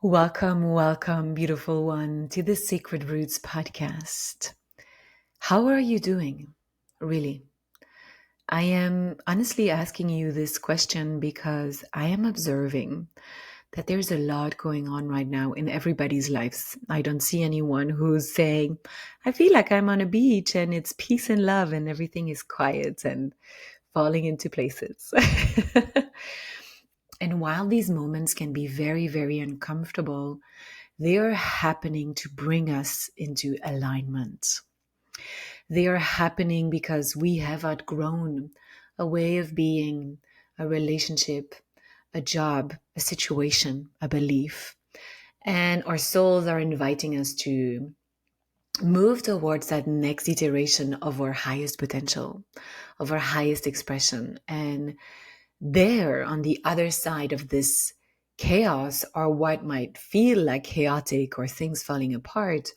Welcome, welcome, beautiful one, to the Sacred Roots podcast. How are you doing? Really? I am honestly asking you this question because I am observing that there's a lot going on right now in everybody's lives. I don't see anyone who's saying, I feel like I'm on a beach and it's peace and love and everything is quiet and falling into places. And while these moments can be very, very uncomfortable, they are happening to bring us into alignment. They are happening because we have outgrown a way of being, a relationship, a job, a situation, a belief. And our souls are inviting us to move towards that next iteration of our highest potential, of our highest expression. And there, on the other side of this chaos, or what might feel like chaotic or things falling apart,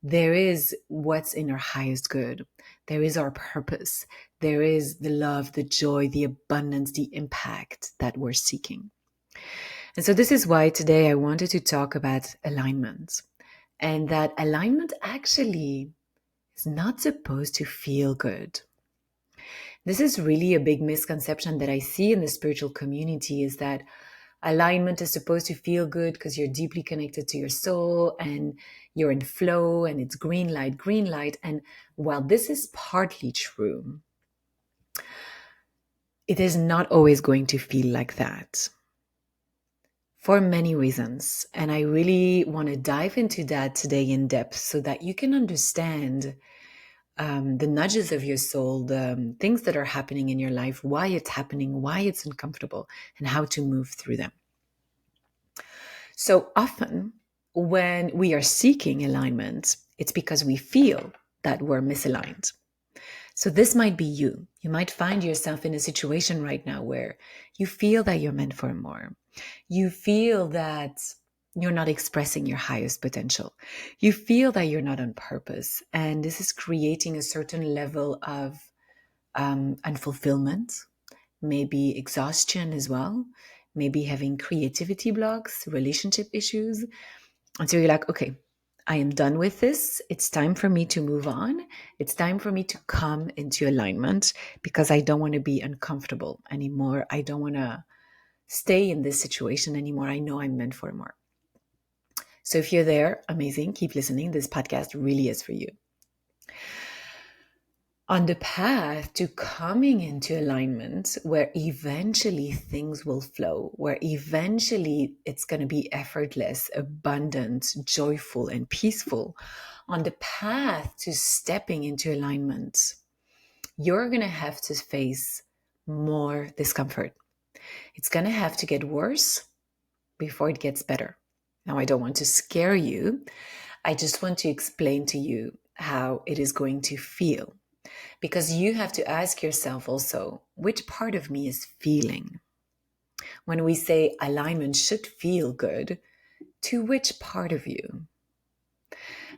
there is what's in our highest good. There is our purpose. There is the love, the joy, the abundance, the impact that we're seeking. And so, this is why today I wanted to talk about alignment. And that alignment actually is not supposed to feel good. This is really a big misconception that I see in the spiritual community, is that alignment is supposed to feel good because you're deeply connected to your soul and you're in flow and it's green light, green light. And while this is partly true, it is not always going to feel like that for many reasons. And I really want to dive into that today in depth so that you can understand the nudges of your soul, the things that are happening in your life, why it's happening, why it's uncomfortable, and how to move through them. So often, when we are seeking alignment, it's because we feel that we're misaligned. So this might be you. You might find yourself in a situation right now where you feel that you're meant for more. You feel that you're not expressing your highest potential. You feel that you're not on purpose. And this is creating a certain level of unfulfillment, maybe exhaustion as well, maybe having creativity blocks, relationship issues. And so you're like, okay, I am done with this. It's time for me to move on. It's time for me to come into alignment because I don't want to be uncomfortable anymore. I don't want to stay in this situation anymore. I know I'm meant for more. So if you're there, amazing. Keep listening. This podcast really is for you. On the path to coming into alignment, where eventually things will flow, where eventually it's going to be effortless, abundant, joyful, and peaceful. On the path to stepping into alignment, you're going to have to face more discomfort. It's going to have to get worse before it gets better. Now, I don't want to scare you. I just want to explain to you how it is going to feel. Because you have to ask yourself also, which part of me is feeling? When we say alignment should feel good, to which part of you?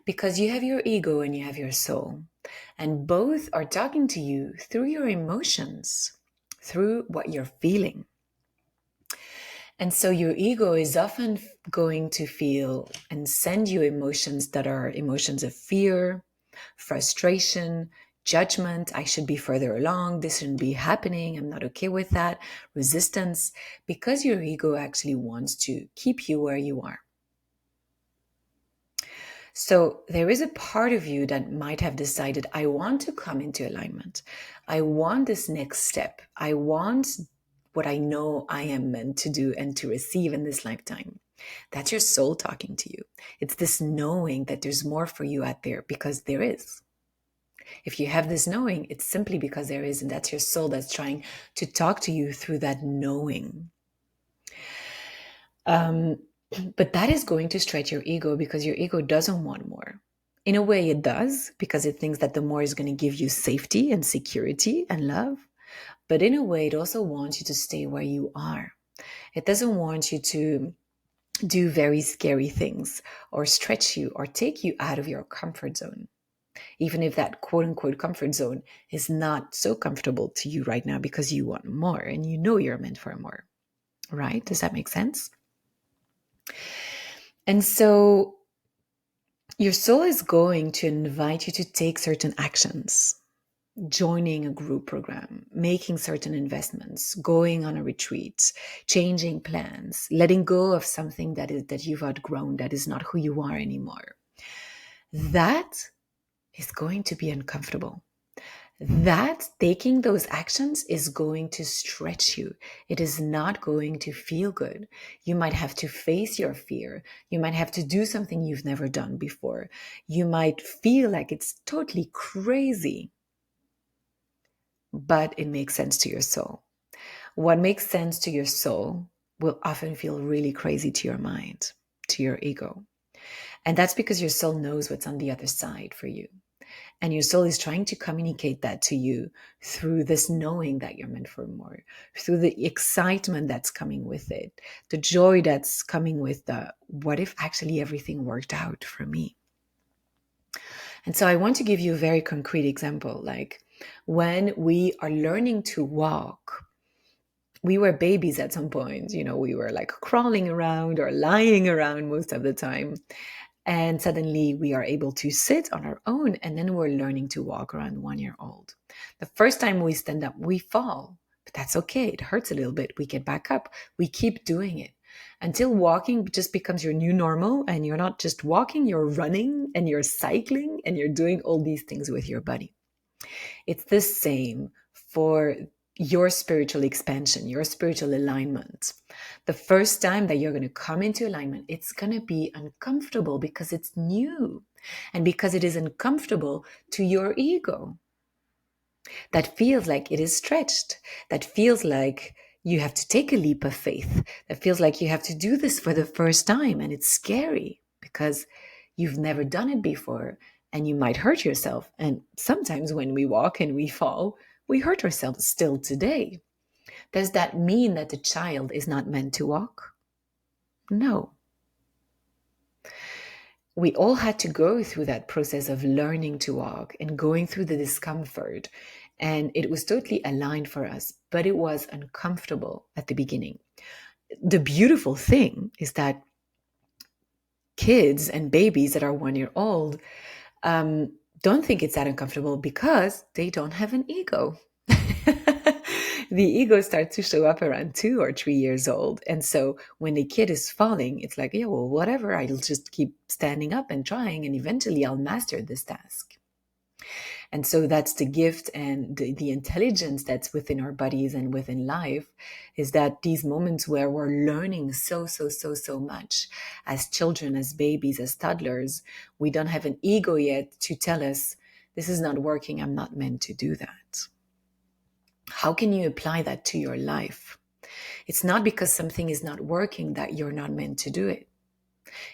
Because you have your ego and you have your soul, and both are talking to you through your emotions, through what you're feeling. And so your ego is often going to feel and send you emotions that are emotions of fear, frustration, judgment. I should be further along. This shouldn't be happening. I'm not okay with that. Resistance, because your ego actually wants to keep you where you are. So there is a part of you that might have decided, I want to come into alignment. I want this next step. I want what I know I am meant to do and to receive in this lifetime. That's your soul talking to you. It's this knowing that there's more for you out there, because there is. If you have this knowing, it's simply because there is, and that's your soul that's trying to talk to you through that knowing. But that is going to stretch your ego, because your ego doesn't want more. In a way, it does, because it thinks that the more is going to give you safety and security and love. But in a way, it also wants you to stay where you are. It doesn't want you to do very scary things or stretch you or take you out of your comfort zone. Even if that quote unquote comfort zone is not so comfortable to you right now, because you want more and you know you're meant for more. Right? Does that make sense? And so your soul is going to invite you to take certain actions, joining a group program, making certain investments, going on a retreat, changing plans, letting go of something that you've outgrown, that is not who you are anymore. That is going to be uncomfortable. That taking those actions is going to stretch you. It is not going to feel good. You might have to face your fear. You might have to do something you've never done before. You might feel like it's totally crazy, but it makes sense to your soul. What makes sense to your soul will often feel really crazy to your mind, to your ego. And that's because your soul knows what's on the other side for you. And your soul is trying to communicate that to you through this knowing that you're meant for more, through the excitement that's coming with it, the joy that's coming with the what if actually everything worked out for me? And so I want to give you a very concrete example. Like when we are learning to walk, we were babies at some point, we were like crawling around or lying around most of the time. And suddenly we are able to sit on our own, and then we're learning to walk around 1 year old. The first time we stand up, we fall, but that's okay. It hurts a little bit. We get back up. We keep doing it until walking just becomes your new normal. And you're not just walking, you're running and you're cycling and you're doing all these things with your body. It's the same for your spiritual expansion, your spiritual alignment. The first time that you're going to come into alignment, it's going to be uncomfortable because it's new and because it is uncomfortable to your ego. That feels like it is stretched. That feels like you have to take a leap of faith. That feels like you have to do this for the first time. And it's scary because you've never done it before and you might hurt yourself. And sometimes when we walk and we fall, we hurt ourselves still today. Does that mean that the child is not meant to walk? No. We all had to go through that process of learning to walk and going through the discomfort. And it was totally aligned for us, but it was uncomfortable at the beginning. The beautiful thing is that kids and babies that are 1 year old don't think it's that uncomfortable because they don't have an ego. The ego starts to show up around 2 or 3 years old. And so when the kid is falling, it's like, yeah, well, whatever, I'll just keep standing up and trying, and eventually I'll master this task. And so that's the gift and the intelligence that's within our bodies and within life, is that these moments where we're learning so much as children, as babies, as toddlers, we don't have an ego yet to tell us, this is not working, I'm not meant to do that. How can you apply that to your life? It's not because something is not working that you're not meant to do it.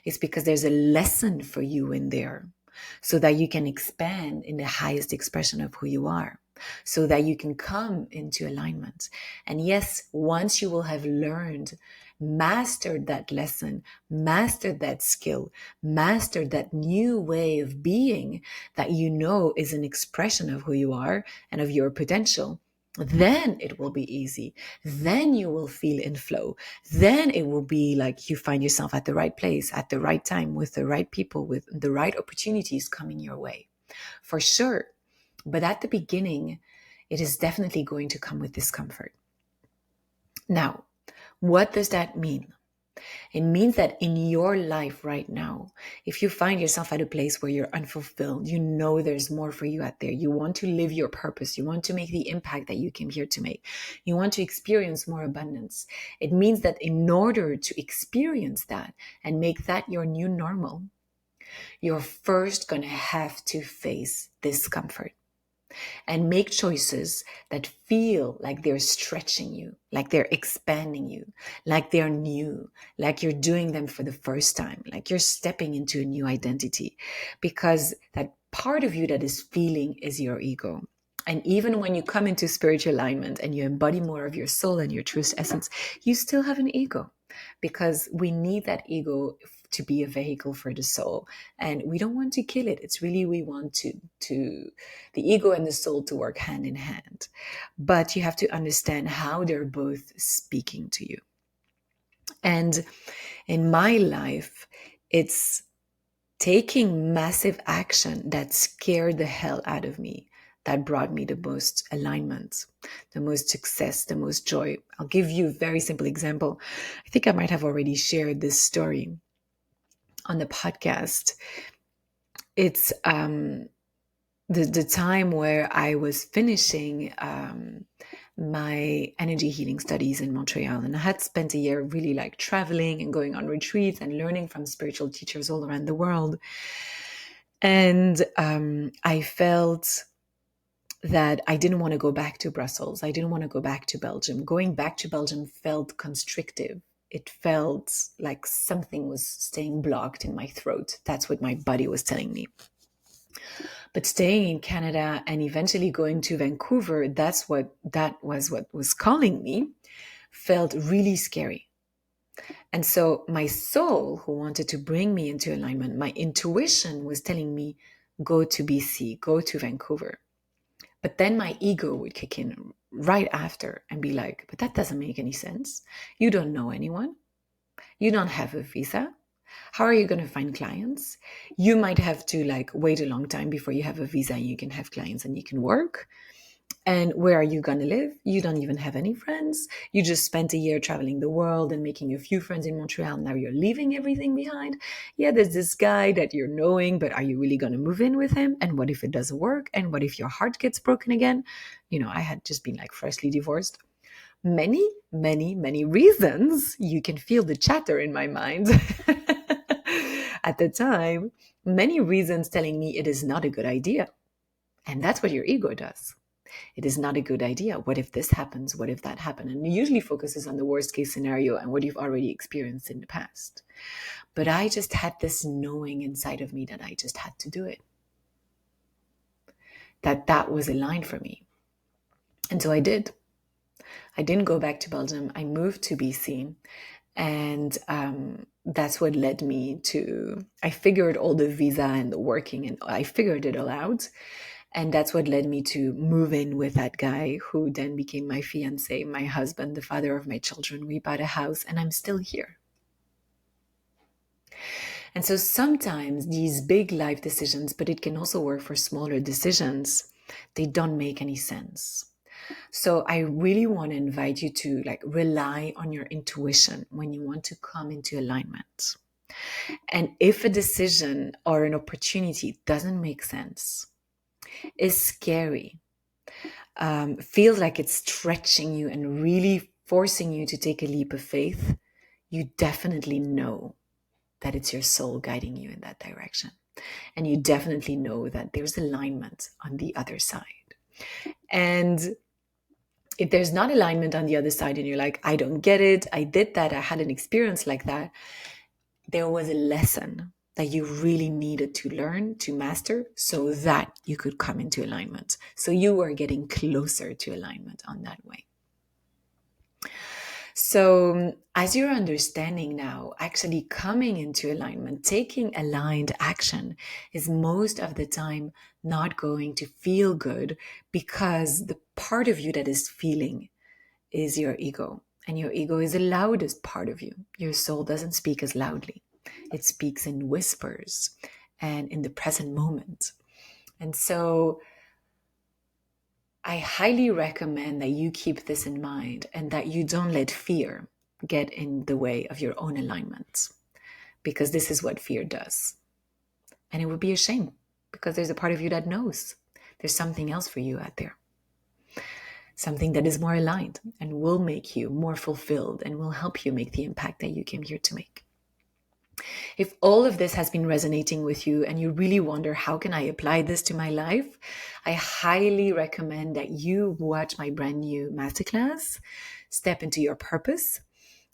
It's because there's a lesson for you in there so that you can expand in the highest expression of who you are, so that you can come into alignment. And yes, once you will have learned, mastered that lesson, mastered that skill, mastered that new way of being that you know is an expression of who you are and of your potential, then it will be easy. Then you will feel in flow. Then it will be like you find yourself at the right place, at the right time, with the right people, with the right opportunities coming your way. For sure. But at the beginning, it is definitely going to come with discomfort. Now, what does that mean? It means that in your life right now, if you find yourself at a place where you're unfulfilled, you know there's more for you out there. You want to live your purpose. You want to make the impact that you came here to make. You want to experience more abundance. It means that in order to experience that and make that your new normal, you're first going to have to face discomfort and make choices that feel like they're stretching you, like they're expanding you, like they're new, like you're doing them for the first time, like you're stepping into a new identity, because that part of you that is feeling is your ego. And even when you come into spiritual alignment and you embody more of your soul and your truest essence, you still have an ego, because we need that ego to be a vehicle for the soul, and we don't want to kill it. It's really, we want to the ego and the soul to work hand in hand, but you have to understand how they're both speaking to you. And in my life, It's taking massive action that scared the hell out of me, that brought me the most alignment, the most success, the most joy. I'll give you a very simple example. I think I might have already shared this story on the podcast. It's the time where I was finishing my energy healing studies in Montreal. And I had spent a year really like traveling and going on retreats and learning from spiritual teachers all around the world. And I felt that I didn't want to go back to Brussels. I didn't want to go back to Belgium. Going back to Belgium felt constrictive. It felt like something was staying blocked in my throat. That's what my body was telling me. But staying in Canada and eventually going to Vancouver, that was what was calling me, felt really scary. And so my soul, who wanted to bring me into alignment, my intuition was telling me, go to BC, go to Vancouver. But then my ego would kick in right after and be like, but that doesn't make any sense. You don't know anyone. You don't have a visa. How are you going to find clients? You might have to like wait a long time before you have a visa and you can have clients and you can work. And where are you going to live? You don't even have any friends. You just spent a year traveling the world and making a few friends in Montreal. Now you're leaving everything behind. Yeah, there's this guy that you're knowing, but are you really going to move in with him? And what if it doesn't work? And what if your heart gets broken again? I had just been like freshly divorced. Many, many, many reasons. You can feel the chatter in my mind. At the time, many reasons telling me it is not a good idea. And that's what your ego does. It is not a good idea. What if this happens? What if that happened? And it usually focuses on the worst case scenario and what you've already experienced in the past. But I just had this knowing inside of me that I just had to do it. That was a line for me. And so I did. I didn't go back to Belgium. I moved to BC. And that's what led me to, I figured all the visa and the working and I figured it all out. And that's what led me to move in with that guy who then became my fiancé, my husband, the father of my children. We bought a house and I'm still here. And so sometimes these big life decisions, but it can also work for smaller decisions, they don't make any sense. So I really want to invite you to rely on your intuition when you want to come into alignment. And if a decision or an opportunity doesn't make sense, is scary, feels like it's stretching you and really forcing you to take a leap of faith, you definitely know that it's your soul guiding you in that direction. And you definitely know that there's alignment on the other side. And if there's not alignment on the other side and you're like, I don't get it, I did that, I had an experience like that, there was a lesson that you really needed to learn, to master, so that you could come into alignment. So you are getting closer to alignment on that way. So as you're understanding now, actually coming into alignment, taking aligned action is most of the time not going to feel good because the part of you that is feeling is your ego. And your ego is the loudest part of you. Your soul doesn't speak as loudly. It speaks in whispers and in the present moment. And so I highly recommend that you keep this in mind and that you don't let fear get in the way of your own alignment, because this is what fear does. And it would be a shame because there's a part of you that knows there's something else for you out there. Something that is more aligned and will make you more fulfilled and will help you make the impact that you came here to make. If all of this has been resonating with you and you really wonder, how can I apply this to my life? I highly recommend that you watch my brand new masterclass, Step into Your Purpose.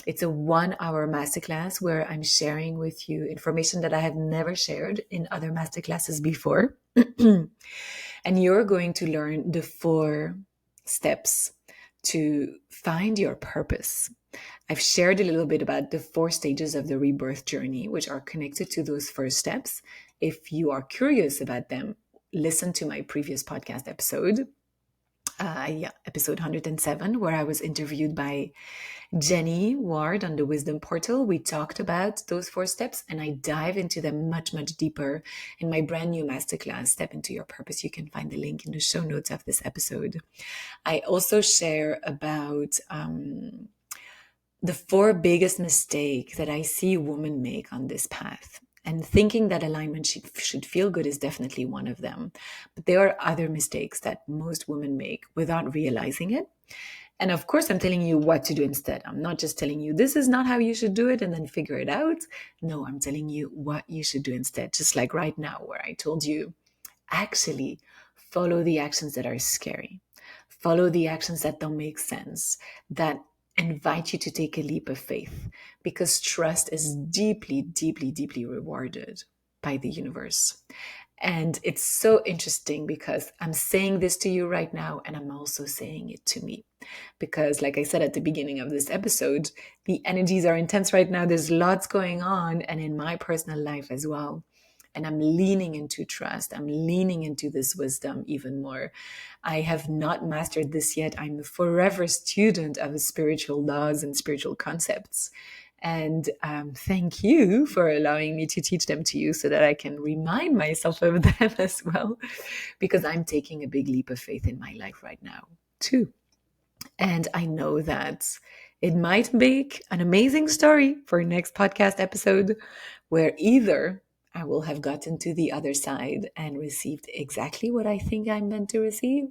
It's a 1-hour masterclass where I'm sharing with you information that I have never shared in other masterclasses before. And you're going to learn the 4 steps to find your purpose. I've shared a little bit about the 4 stages of the rebirth journey, which are connected to those first steps. If you are curious about them, listen to my previous podcast episode. yeah, episode 107, where I was interviewed by Jenny Ward on the Wisdom Portal. We talked about those 4 steps, and I dive into them much, much deeper in my brand new masterclass, Step into Your Purpose. You can find the link in the show notes of this episode. I also share about the 4 biggest mistakes that I see women make on this path. And thinking that alignment should feel good is definitely one of them. But there are other mistakes that most women make without realizing it. And of course, I'm telling you what to do instead. I'm not just telling you this is not how you should do it and then figure it out. No, I'm telling you what you should do instead. Just like right now, where I told you, actually follow the actions that are scary. Follow the actions that don't make sense, that invite you to take a leap of faith, because trust is deeply, deeply, deeply rewarded by the universe. And it's so interesting because I'm saying this to you right now, and I'm also saying it to me. Because, like I said at the beginning of this episode, the energies are intense right now. There's lots going on, and in my personal life as well. And I'm leaning into trust. I'm leaning into this wisdom even more. I have not mastered this yet. I'm a forever student of spiritual laws and spiritual concepts. And thank you for allowing me to teach them to you so that I can remind myself of them as well, because I'm taking a big leap of faith in my life right now, too. And I know that it might make an amazing story for next podcast episode, where either I will have gotten to the other side and received exactly what I think I'm meant to receive,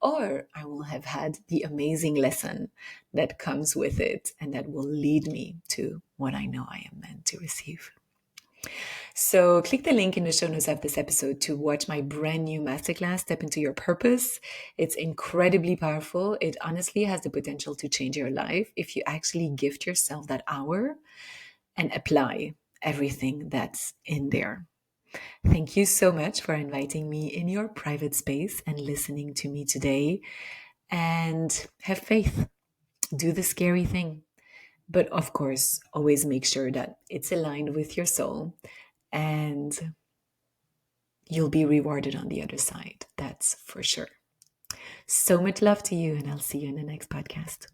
or I will have had the amazing lesson that comes with it and that will lead me to what I know I am meant to receive. So click the link in the show notes of this episode to watch my brand new masterclass, Step into Your Purpose. It's incredibly powerful. It honestly has the potential to change your life if you actually gift yourself that hour and apply everything that's in there. Thank you so much for inviting me in your private space and listening to me today. And have faith. Do the scary thing. But of course, always make sure that it's aligned with your soul, and you'll be rewarded on the other side. That's for sure. So much love to you, and I'll see you in the next podcast.